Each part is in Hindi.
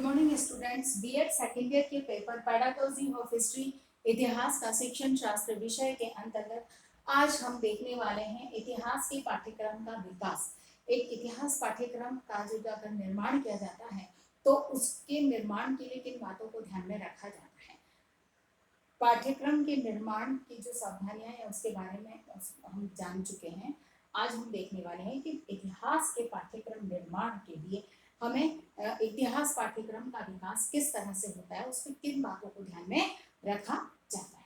Morning students. BEd second year के पेपर पेडागोजी ऑफ हिस्ट्री इतिहास का शिक्षण शास्त्र विषय के अंतर्गत आज हम देखने वाले हैं इतिहास के पाठ्यक्रम का विकास। एक इतिहास पाठ्यक्रम का जो अगर निर्माण किया जाता है तो उसके निर्माण के लिए किन बातों को ध्यान में रखा जाता है। पाठ्यक्रम के निर्माण की जो सावधानियां हैं उसके बारे में हम जान चुके हैं। आज हम देखने वाले हैं कि इतिहास के पाठ्यक्रम निर्माण के लिए हमें इतिहास पाठ्यक्रम का विकास किस तरह से होता है, उसमें किन बातों को ध्यान में रखा जाता है।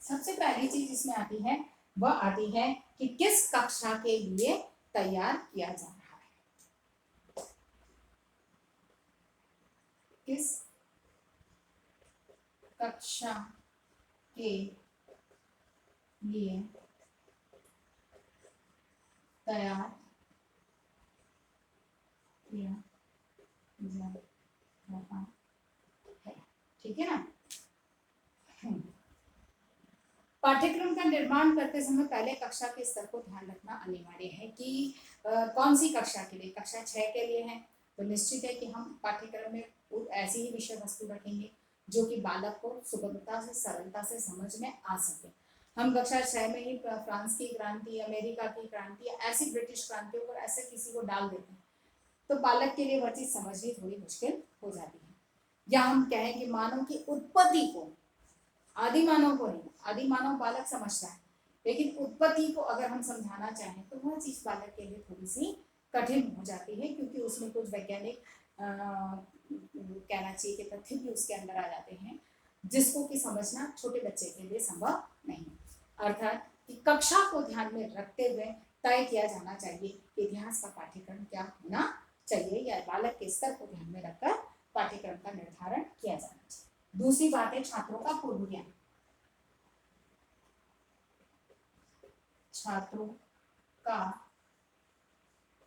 सबसे पहली चीज इसमें आती है वह आती है कि किस कक्षा के लिए तैयार किया जा रहा है। किस कक्षा के लिए तैयार किया जा रहा है। ठीक है ना। पाठ्यक्रम का निर्माण करते समय पहले कक्षा के स्तर को ध्यान रखना अनिवार्य है कि कौन सी कक्षा के लिए। कक्षा 6 के लिए है तो निश्चित है कि हम पाठ्यक्रम में ऐसी ही विषय वस्तु रखेंगे जो कि बालक को सुगमता से सरलता से समझ में आ सके। हम कक्षा 6 में ही फ्रांस की क्रांति, अमेरिका की क्रांति, ऐसी ब्रिटिश क्रांतियों पर ऐसे किसी को डाल देते हैं तो बालक के लिए वह चीज समझनी थोड़ी मुश्किल हो जाती है। या हम कहें कि मानव की उत्पत्ति को, आदि मानव को नहीं, आदि मानव बालक समझता है, लेकिन उत्पत्ति को अगर हम समझाना चाहें तो वह चीज बालक के लिए थोड़ी सी कठिन हो जाती है, क्योंकि उसमें कुछ वैज्ञानिक कहना चाहिए कि तथ्य भी उसके अंदर आ जाते हैं जिसको कि समझना छोटे बच्चे के लिए संभव नहीं। अर्थात कि कक्षा को ध्यान में रखते हुए तय किया जाना चाहिए कि इतिहास का पाठ्यक्रम क्या होना चाहिए, या बालक के स्तर को ध्यान में रखकर पाठ्यक्रम का निर्धारण किया जाना चाहिए। दूसरी बात है छात्रों का पूर्व ज्ञान। छात्रों का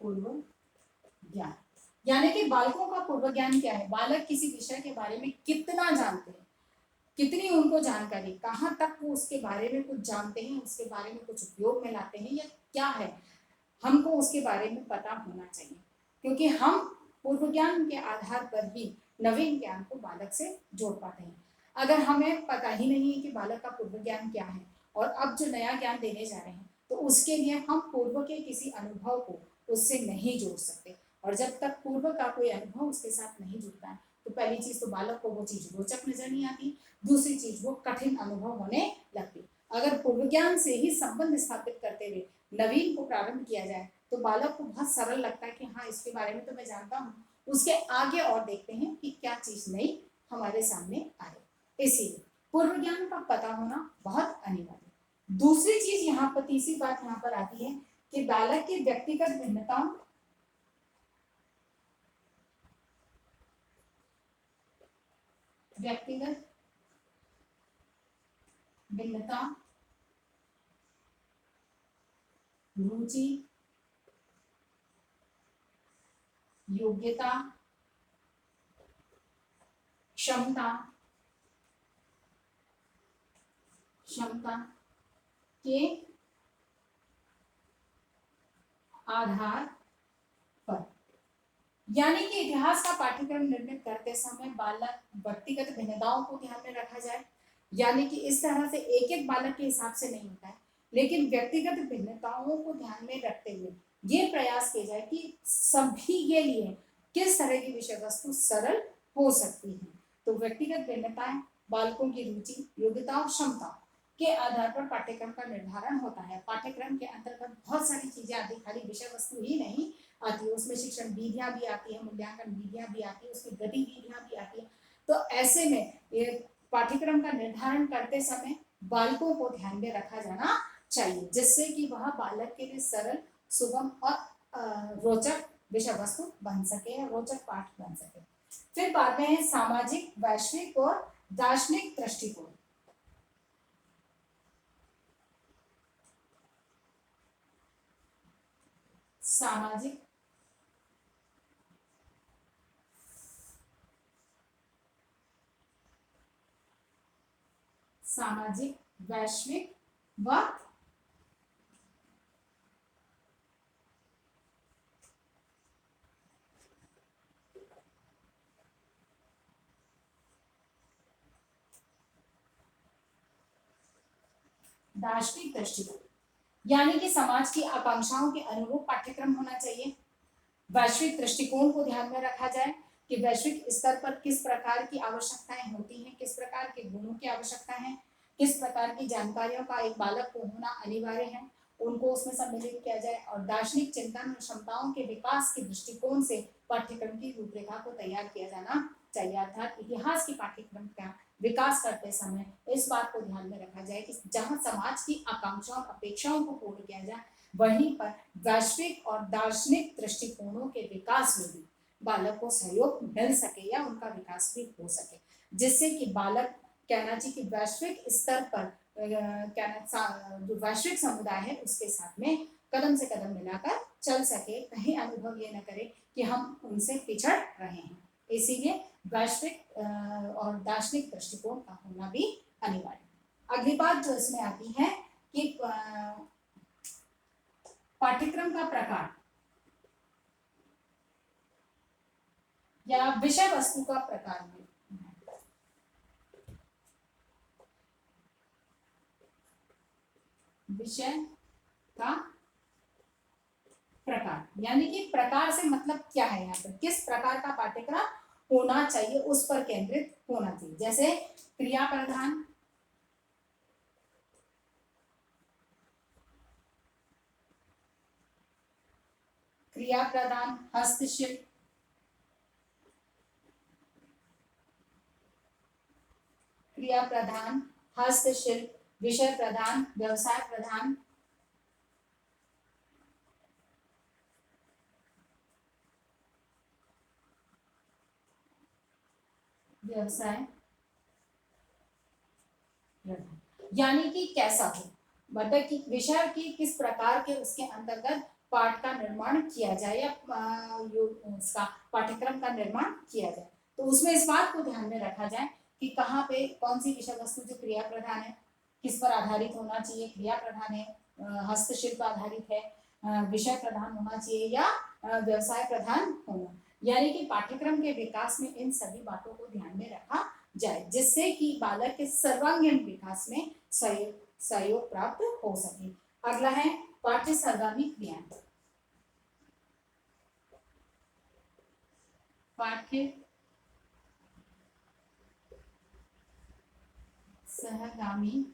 पूर्व ज्ञान यानी कि बालकों का पूर्व ज्ञान क्या है। बालक किसी विषय के बारे में कितना जानते हैं, कितनी उनको जानकारी, कहाँ तक वो उसके बारे में कुछ जानते हैं, उसके बारे में कुछ उपयोग में लाते हैं या क्या है, हमको उसके बारे में पता होना चाहिए। क्योंकि हम पूर्व ज्ञान के आधार पर ही नवीन ज्ञान को बालक से जोड़ पाते हैं। अगर हमें पता ही नहीं है कि बालक का पूर्व ज्ञान क्या है और अब जो नया ज्ञान देने जा रहे हैं तो उसके लिए हम पूर्व के किसी अनुभव को उससे नहीं जोड़ सकते। और जब तक पूर्व का कोई अनुभव उसके साथ नहीं जुड़ता है तो पहली चीज तो बालक को वो चीज रोचक नजर नहीं आती, दूसरी चीज वो कठिन अनुभव होने लगती। अगर पूर्व ज्ञान से ही संबंध स्थापित करते हुए नवीन को प्रारंभ किया जाए तो बालक को बहुत सरल लगता है कि हाँ इसके बारे में तो मैं जानता हूँ, उसके आगे और देखते हैं कि क्या चीज नई हमारे सामने आए। इसीलिए पूर्व ज्ञान का पता होना बहुत अनिवार्य है। दूसरी चीज यहाँ पर, तीसरी बात यहाँ पर आती है कि बालक की व्यक्तिगत भिन्नताओं व्यक्तिगत भिन्नता, रुचि, योग्यता, क्षमता क्षमता के आधार पर, यानी कि इतिहास का पाठ्यक्रम निर्मित करते समय बालक व्यक्तिगत भिन्नताओं को ध्यान में रखा जाए। यानी कि इस तरह से एक एक बालक के हिसाब से नहीं होता है, लेकिन व्यक्तिगत भिन्नताओं को ध्यान में रखते हुए ये प्रयास किया जाए कि सभी के लिए किस तरह की विषय वस्तु सरल हो सकती है। तो व्यक्तिगत भिन्नताएं, बालकों की रुचि, योग्यता और क्षमता के आधार पर पाठ्यक्रम का निर्धारण होता है। पाठ्यक्रम के अंतर्गत बहुत सारी चीजें आती, खाली विषय वस्तु ही नहीं आती है, उसमें शिक्षण विधियां भी आती है, मूल्यांकन विधियां भी आती है, उसमें गतिविधियां भी आती है। तो ऐसे में ये पाठ्यक्रम का निर्धारण करते समय बालकों को ध्यान में रखा जाना चाहिए, जिससे कि वह बालक के लिए सरल, सुगम और रोचक विषय वस्तु बन सके, रोचक पाठ बन सके। फिर बाद में है सामाजिक, वैश्विक और दार्शनिक दृष्टिकोण। सामाजिक, सामाजिक, वैश्विक व दार्शनिक दृष्टिकोण, यानी कि समाज की आकांक्षाओं के अनुरूप पाठ्यक्रम होना चाहिए। वैश्विक दृष्टिकोण को ध्यान में रखा जाए कि वैश्विक स्तर पर किस प्रकार की आवश्यकताएं होती हैं, किस प्रकार के गुणों की आवश्यकता है, किस प्रकार की जानकारियों का एक बालक को होना अनिवार्य है, उनको उसमें सम्मिलित किया जाए। और दार्शनिक चिंतन और क्षमताओं के विकास के दृष्टिकोण से पाठ्यक्रम की रूपरेखा को तैयार किया जाना चाहिए। अर्थात इतिहास के पाठ्यक्रम का विकास करते समय इस बात को ध्यान में रखा जाए कि जहां समाज की आकांक्षाओं अपेक्षाओं को पूर्ण किया जाए, वहीं पर वैश्विक और दार्शनिक दृष्टिकोणों के विकास में भी बालक को सहयोग मिल सके या उनका विकास भी हो सके, जिससे कि बालक कहना चाहिए कि वैश्विक स्तर पर जो वैश्विक समुदाय है उसके साथ में कदम से कदम मिलाकर चल सके, कहीं अनुभव ये न करे कि हम उनसे पिछड़ रहे हैं। इसीलिए वैश्विक और दार्शनिक दृष्टिकोण का होना भी अनिवार्य है। अगली बात जो इसमें आती है कि पाठ्यक्रम का प्रकार या विषय वस्तु का प्रकार में विषय का प्रकार, यानी कि प्रकार से मतलब क्या है, यहाँ पर किस प्रकार का पाठ्यक्रम होना चाहिए उस पर केंद्रित होना चाहिए। जैसे क्रिया प्रधान, क्रिया प्रधान, हस्तशिल्प, क्रिया प्रधान, हस्तशिल्प, विषय प्रधान, व्यवसाय प्रधान, व्यवसाय प्रधान, यानी कि कैसा हो, मतलब कि विषय की किस प्रकार के उसके अंतर्गत पाठ का निर्माण किया जाए या उसका पाठ्यक्रम का निर्माण किया जाए। तो उसमें इस बात को ध्यान में रखा जाए कि कहाँ पे कौन सी विषय वस्तु जो क्रिया प्रधान है किस पर आधारित होना चाहिए, क्रिया प्रधान है, हस्तशिल्प आधारित है, विषय प्रधान होना चाहिए या व्यवसाय प्रधान होना, यानी कि पाठ्यक्रम के विकास में इन सभी बातों को ध्यान में रखा जाए, जिससे कि बालक के सर्वांगीण विकास में सहयोग प्राप्त हो सके। अगला है पाठ्य सरगामी क्रियाएं। पाठ्य सहगामी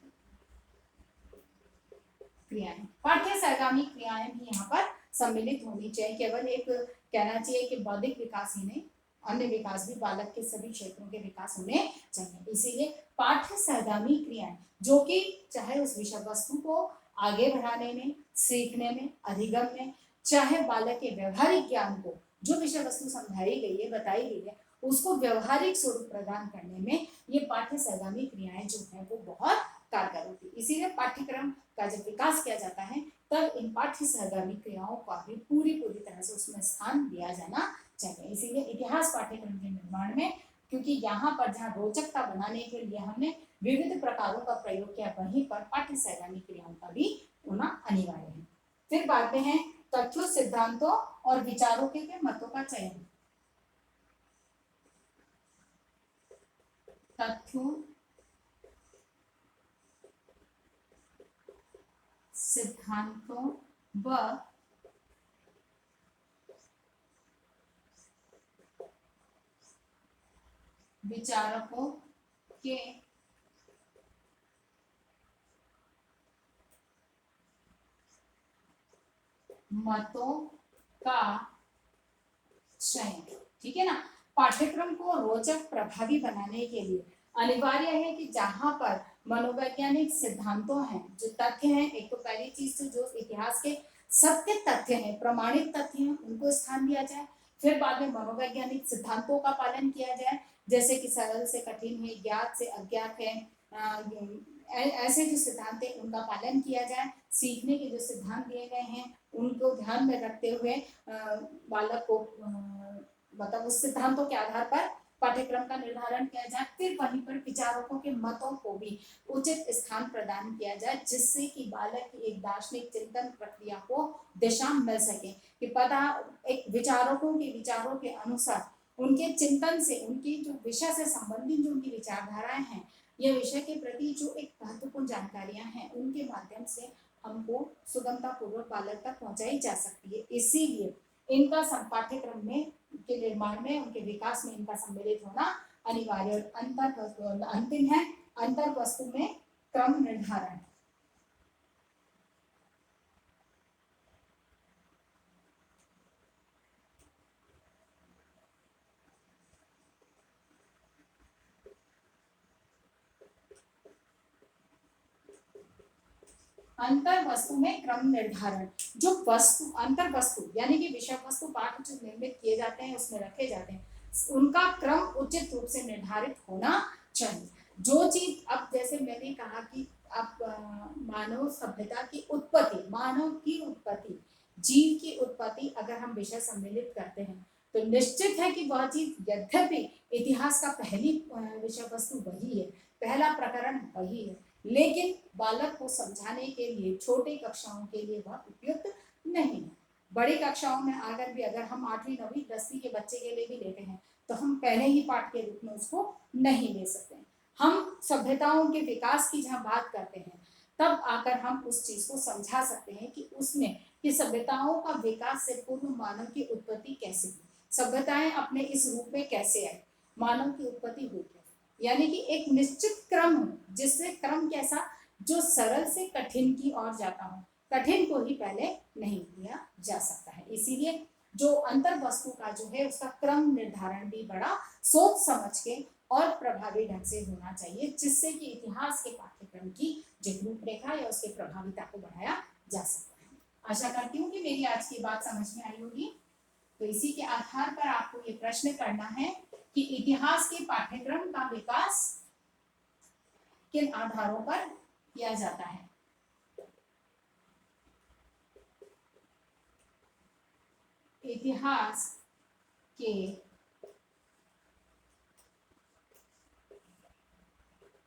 क्रियाएं, पाठ्य सहगामी क्रियाएं भी यहाँ पर सम्मिलित होनी चाहिए। केवल एक कहना चाहिए कि बौद्धिक विकास ही नहीं, अन्य विकास भी बालक के सभी क्षेत्रों के विकास होने चाहिए। इसीलिए पाठ्य सहगामी क्रियाएं जो कि चाहे उस विषय वस्तु को आगे बढ़ाने में, सीखने में, अधिगम में, चाहे बालक के व्यवहारिक ज्ञान को जो विषय वस्तु समझाई गई है, बताई गई है, उसको व्यवहारिक स्वरूप प्रदान करने में ये पाठ्य सहगामी क्रियाएं जो है वो बहुत कारगर होती है। इसीलिए पाठ्यक्रम का जब विकास किया जाता है तब इन पाठ्य सहगामी क्रियाओं का भी पूरी तरह से उसमें स्थान दिया जाना चाहिए। इसीलिए इतिहास पाठ्यक्रम के निर्माण में, क्योंकि यहाँ पर जहाँ रोचकता बनाने के लिए हमने विविध प्रकारों का प्रयोग किया, वहीं पर पाठ्य सहगामी क्रियाओं का भी होना अनिवार्य है। फिर बात में है तथ्यों, सिद्धांतों और विचारों के मतों का चयन। तथ्यों, सिद्धांतों व विचारकों के मतों का चयन, ठीक है ना। पाठ्यक्रम को रोचक प्रभावी बनाने के लिए अनिवार्य है कि जहां पर मनोवैज्ञानिक सिद्धांतों हैं, जो तथ्य हैं, एक तो पहली चीज तो जो इतिहास के सत्य तथ्य हैं, प्रमाणित तथ्य हैं, उनको स्थान दिया जाए। फिर बाद में मनोवैज्ञानिक सिद्धांतों का पालन किया जाए, जैसे कि सरल से कठिन है, ज्ञात से अज्ञात है, ऐसे जो सिद्धांत है उनका पालन किया जाए। सीखने के जो सिद्धांत दिए गए हैं उनको ध्यान में रखते हुए बालक को मतलब उस सिद्धांतों के आधार पर पाठ्यक्रम का निर्धारण किया जाए, फिर वहीं पर विचारकों के मतों को भी उचित स्थान प्रदान किया जाए, जिससे कि बालक की एक दार्शनिक चिंतन प्रक्रिया को दिशा मिल सके, कि पता एक विचारकों के विचारों के अनुसार उनके चिंतन से, उनकी जो विषय से संबंधित जो उनकी विचारधाराएं हैं, ये विषय के प्रति जो एक महत्वपूर्ण जानकारियां हैं, उनके माध्यम से हमको सुगमता पूर्वक बालक तक पहुंचाई जा सकती है। इसीलिए इनका पाठ्यक्रम में के निर्माण में, उनके विकास में इनका सम्मिलित होना अनिवार्य और अंतिम है अंतर वस्तु में क्रम निर्धारण। अंतर वस्तु में क्रम निर्धारण, जो वस्तु अंतर वस्तु यानी कि विषय वस्तु पाठ जो निर्मित किए जाते हैं, उसमें रखे जाते हैं, उनका क्रम उचित रूप से निर्धारित होना चाहिए। जो चीज, अब जैसे मैंने कहा कि आप मानव सभ्यता की उत्पत्ति, मानव की उत्पत्ति, जीव की उत्पत्ति अगर हम विषय सम्मिलित करते हैं, तो निश्चित है कि वह चीज, यद्यपि इतिहास का पहली विषय वस्तु वही है, पहला प्रकरण वही है, लेकिन बालक को समझाने के लिए छोटी कक्षाओं के लिए वह उपयुक्त नहीं है। बड़ी कक्षाओं में आकर भी अगर हम 8वीं 9वीं 10वीं के बच्चे के लिए भी लेते हैं, तो हम पहले ही पाठ के रूप में उसको नहीं ले सकते। हम सभ्यताओं के विकास की जहाँ बात करते हैं, तब आकर हम उस चीज को समझा सकते हैं कि उसमें कि सभ्यताओं का विकास से पूर्व मानव की उत्पत्ति कैसे हुई, सभ्यताएं अपने इस रूप में कैसे आई, मानव की उत्पत्ति हुई कैसे, यानी कि एक निश्चित क्रम, जिससे क्रम कैसा, जो सरल से कठिन की ओर जाता हो, कठिन को ही पहले नहीं किया जा सकता है। इसीलिए जो अंतर वस्तु का जो है, उसका क्रम निर्धारण भी बड़ा सोच समझ के और प्रभावी ढंग से होना चाहिए, जिससे कि इतिहास के पाठ्यक्रम की जो रूपरेखा या उसके प्रभाविता को बढ़ाया जा सकता है। आशा करती हूँ कि मेरी आज की बात समझ में आई होगी। तो इसी के आधार पर आपको ये प्रश्न करना है कि इतिहास के पाठ्यक्रम का विकास किन आधारों पर किया जाता है। इतिहास के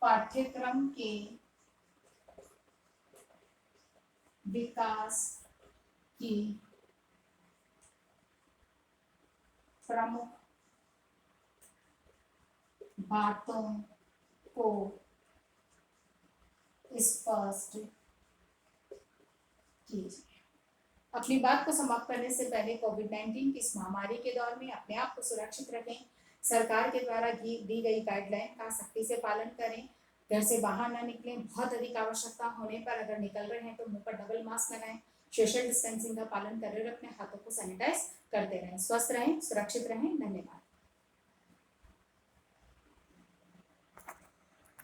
पाठ्यक्रम के विकास की प्रमुख बातों को स्पष्ट कीजिए। अपनी बात को समाप्त करने से पहले कोविड-19 की इस महामारी के दौर में अपने आप को सुरक्षित रखें, सरकार के द्वारा दी गई गाइडलाइन का सख्ती से पालन करें, घर से बाहर ना निकलें, बहुत अधिक आवश्यकता होने पर अगर निकल रहे हैं तो मुंह पर डबल मास्क लगाएं, सोशल डिस्टेंसिंग का पालन कर रहे, अपने हाथों को सैनिटाइज करते रहें। स्वस्थ रहें, सुरक्षित रहें। धन्यवाद।